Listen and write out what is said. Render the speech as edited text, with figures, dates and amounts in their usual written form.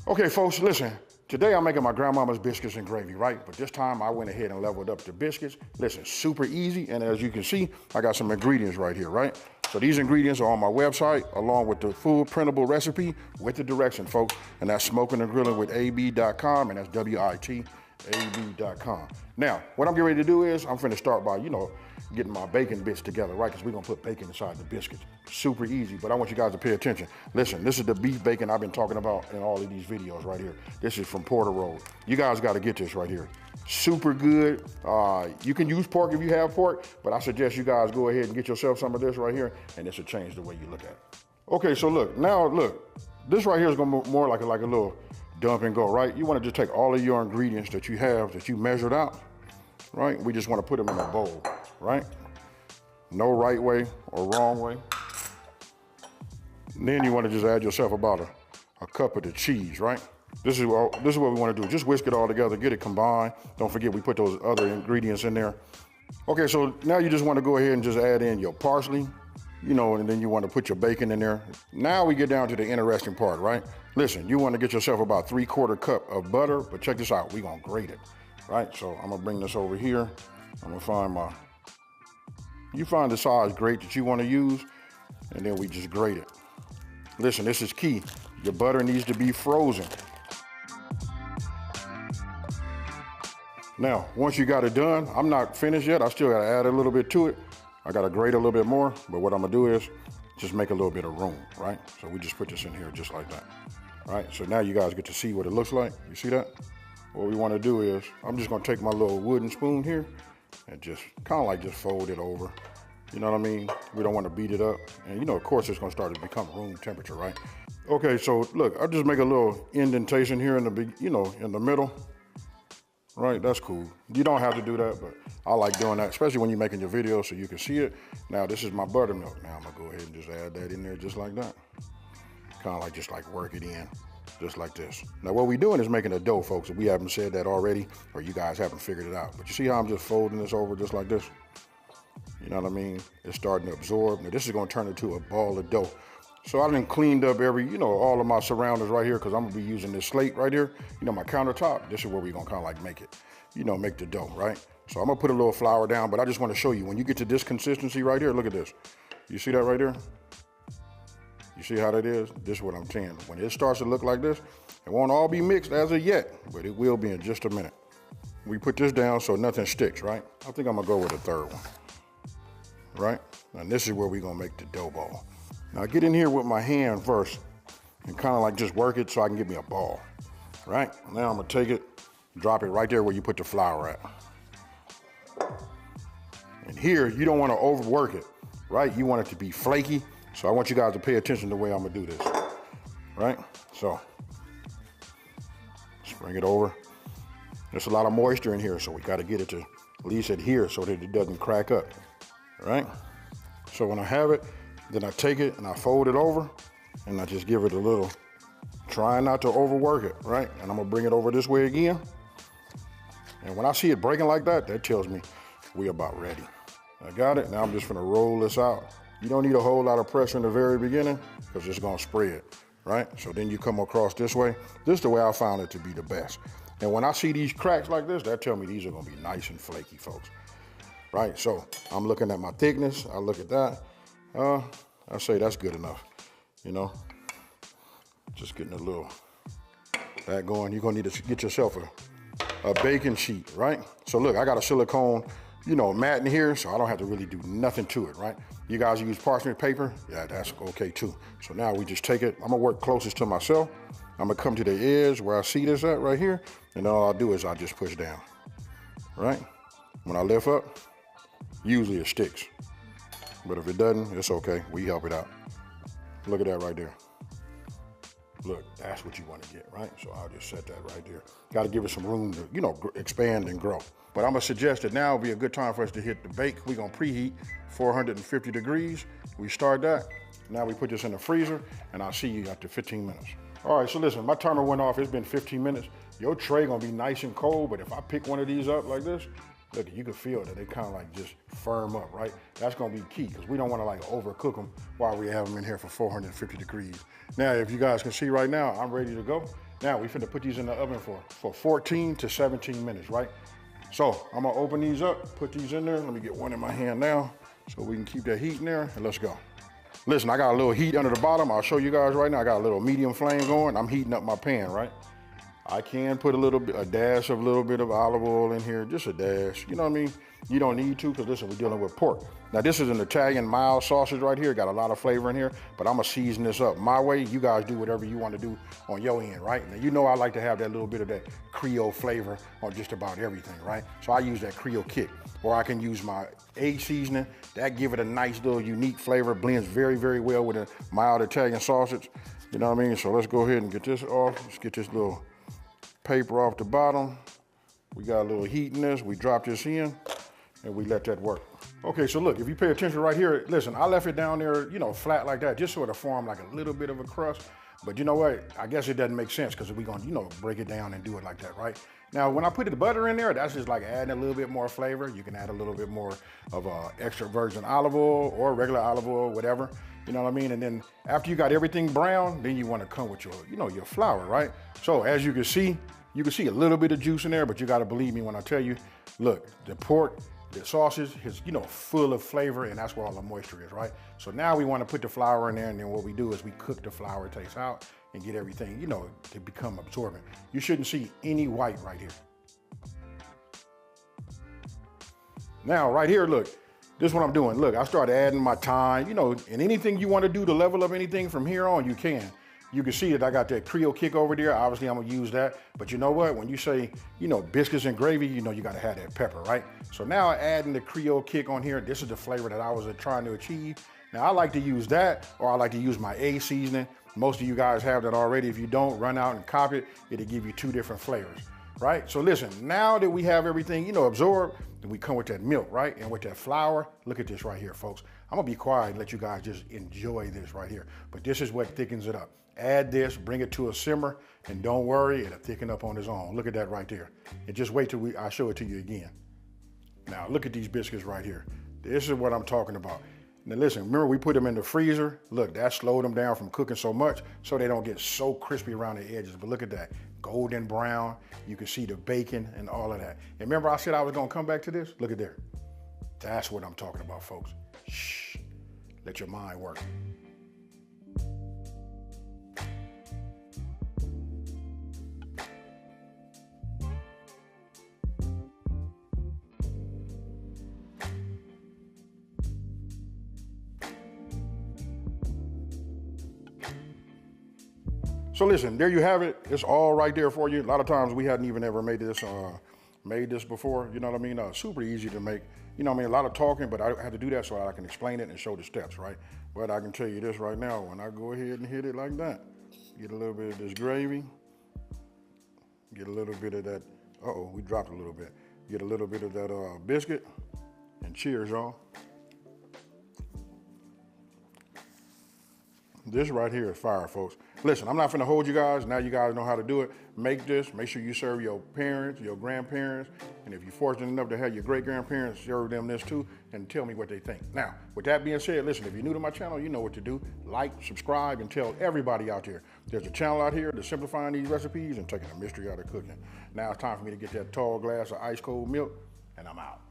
Okay, folks, listen. Today I'm making my grandmama's biscuits and gravy, right? But this time I went ahead and leveled up the biscuits. Listen, super easy, and as you can see, I got some ingredients right here, right? So these ingredients are on my website, along with the full printable recipe with the direction, folks. And that's smoking and grilling with ab.com, and that's WITAB.com. Now, what I'm getting ready to do is I'm finna start by, getting my bacon bits together, right? Because we're gonna put bacon inside the biscuits. Super easy, but I want you guys to pay attention. Listen, this is the beef bacon I've been talking about in all of these videos right here. This is from Porter Road. You guys gotta get this right here. Super good. You can use pork if you have pork, but I suggest you guys go ahead and get yourself some of this right here, and this will change the way you look at it. Okay, so look, this right here is gonna be more like a little dump and go, right? You wanna just take all of your ingredients that you have, that you measured out, right? We just wanna put them in a bowl, right? No right way or wrong way. And then you wanna just add yourself about a cup of the cheese, right? This is what we wanna do. Just whisk it all together, get it combined. Don't forget we put those other ingredients in there. Okay, so now you just wanna go ahead and just add in your parsley, and then you wanna put your bacon in there. Now we get down to the interesting part, right? Listen, you wanna get yourself about 3/4 cup of butter, but check this out, we gonna grate it, right? So I'm gonna bring this over here. I'm gonna find you find the size grate that you wanna use, and then we just grate it. Listen, this is key. Your butter needs to be frozen. Now, once you got it done, I'm not finished yet. I still gotta add a little bit to it. I gotta grate a little bit more, but what I'm gonna do is just make a little bit of room, right? So we just put this in here just like that, right? So now you guys get to see what it looks like. You see that? What we wanna do is, I'm just gonna take my little wooden spoon here and just kind of like just fold it over. You know what I mean? We don't want to beat it up. And of course it's gonna start to become room temperature, right? Okay, so look, I just make a little indentation here in the middle. Right, that's cool. You don't have to do that, but I like doing that, especially when you're making your video so you can see it. Now this is my buttermilk. Now I'm gonna go ahead and just add that in there just like that. Kind of like just like work it in, just like this. Now what we're doing is making a dough, folks. If we haven't said that already, or you guys haven't figured it out. But you see how I'm just folding this over just like this? You know what I mean? It's starting to absorb. Now this is gonna turn into a ball of dough. So I done cleaned up all of my surroundings right here, because I'm gonna be using this slate right here, my countertop. This is where we're gonna kind of like make it, make the dough, right? So I'm gonna put a little flour down, but I just wanna show you, when you get to this consistency right here, look at this. You see that right there? You see how that is? This is what I'm saying. When it starts to look like this, it won't all be mixed as of yet, but it will be in just a minute. We put this down so nothing sticks, right? I think I'm gonna go with a third one, right? And this is where we're gonna make the dough ball. Now get in here with my hand first and kind of like just work it so I can get me a ball, right? Now I'm gonna take it, drop it right there where you put the flour at. And here, you don't wanna overwork it, right? You want it to be flaky. So I want you guys to pay attention to the way I'm gonna do this, right? So, just bring it over. There's a lot of moisture in here, so we gotta get it to at least adhere so that it doesn't crack up, right? So when I have it, then I take it and I fold it over and I just give it a little, trying not to overwork it, right? And I'm gonna bring it over this way again. And when I see it breaking like that, that tells me we're about ready. I got it, now I'm just gonna roll this out. You don't need a whole lot of pressure in the very beginning because it's gonna spread, right? So then you come across this way. This is the way I found it to be the best. And when I see these cracks like this, that tell me these are gonna be nice and flaky, folks. Right, so I'm looking at my thickness, I look at that. I say that's good enough, Just getting a little that going. You're gonna need to get yourself a baking sheet, right? So look, I got a silicone, mat in here, so I don't have to really do nothing to it, right? You guys use parchment paper, yeah, that's okay too. So now we just take it, I'm gonna work closest to myself. I'm gonna come to the edge where I see this at right here, and all I'll do is I'll just push down, right? When I lift up, usually it sticks. But if it doesn't, it's okay, we help it out. Look at that right there. Look, that's what you want to get, right? So I'll just set that right there. Got to give it some room to, expand and grow. But I'm gonna suggest that now would be a good time for us to hit the bake. We're gonna preheat 450 degrees. We start that. Now we put this in the freezer, and I'll see you after 15 minutes. All right, so listen, my timer went off. It's been 15 minutes. Your tray gonna be nice and cold, but if I pick one of these up like this, look, you can feel that they kind of like just firm up, right? That's gonna be key, because we don't wanna like overcook them while we have them in here for 450 degrees. Now, if you guys can see right now, I'm ready to go. Now we finna put these in the oven for 14 to 17 minutes, right? So I'm gonna open these up, put these in there. Let me get one in my hand now so we can keep that heat in there, and let's go. Listen, I got a little heat under the bottom. I'll show you guys right now. I got a little medium flame going. I'm heating up my pan, right? I can put a dash of a little bit of olive oil in here, just a dash, you know what I mean? You don't need to, because listen, we're dealing with pork. Now this is an Italian mild sausage right here, got a lot of flavor in here, but I'm gonna season this up my way. You guys do whatever you want to do on your end, right? Now you know I like to have that little bit of that Creole flavor on just about everything, right? So I use that Creole kick, or I can use my egg seasoning. That give it a nice little unique flavor, blends very, very well with a mild Italian sausage, you know what I mean? So let's go ahead and get this off. Let's get this little paper off the bottom. We got a little heat in this. We drop this in and we let that work. Okay, so look, if you pay attention right here, listen, I left it down there, you know, flat like that, just sort of form like a little bit of a crust. But you know what? I guess it doesn't make sense because we're gonna, you know, break it down and do it like that, right? Now, when I put the butter in there, that's just like adding a little bit more flavor. You can add a little bit more of extra virgin olive oil or regular olive oil, whatever. You know what I mean? And then after you got everything brown, then you want to come with your, you know, your flour, right? So as you can see a little bit of juice in there, but you got to believe me when I tell you, look, the pork, the sausage is, you know, full of flavor, and that's where all the moisture is, right? So now we want to put the flour in there, and then what we do is we cook the flour taste out and get everything, you know, to become absorbent. You shouldn't see any white right here. Now, right here, look, this is what I'm doing. Look, I started adding my thyme, you know, and anything you want to do to level up anything from here on, you can. You can see that I got that Creole kick over there. Obviously, I'm gonna use that. But you know what? When you say, you know, biscuits and gravy, you know you gotta have that pepper, right? So now adding the Creole kick on here, this is the flavor that I was trying to achieve. Now I like to use that, or I like to use my egg seasoning. Most of you guys have that already. If you don't, run out and copy it. It'll give you 2 different flavors, right? So listen, now that we have everything, you know, absorbed, then we come with that milk, right? And with that flour, look at this right here, folks. I'm gonna be quiet and let you guys just enjoy this right here. But this is what thickens it up. Add this, bring it to a simmer, and don't worry, it'll thicken up on its own. Look at that right there. And just wait till I show it to you again. Now, look at these biscuits right here. This is what I'm talking about. Now listen, remember we put them in the freezer? Look, that slowed them down from cooking so much so they don't get so crispy around the edges. But look at that, golden brown. You can see the bacon and all of that. And remember I said I was gonna come back to this? Look at there. That's what I'm talking about, folks. Shh, let your mind work. So listen, there you have it. It's all right there for you. A lot of times we hadn't even ever made this before. You know what I mean? Super easy to make. You know what I mean? A lot of talking, but I had to do that so I can explain it and show the steps, right? But I can tell you this right now, when I go ahead and hit it like that, get a little bit of this gravy, get a little bit of that, uh-oh, we dropped a little bit. Get a little bit of that biscuit, and cheers, y'all. This right here is fire, folks. Listen, I'm not finna hold you guys. Now you guys know how to do it. Make this. Make sure you serve your parents, your grandparents, and if you're fortunate enough to have your great-grandparents, serve them this too, and tell me what they think. Now, with that being said, listen, if you're new to my channel, you know what to do. Like, subscribe, and tell everybody out there. There's a channel out here that's simplifying these recipes and taking the mystery out of cooking. Now it's time for me to get that tall glass of ice cold milk, and I'm out.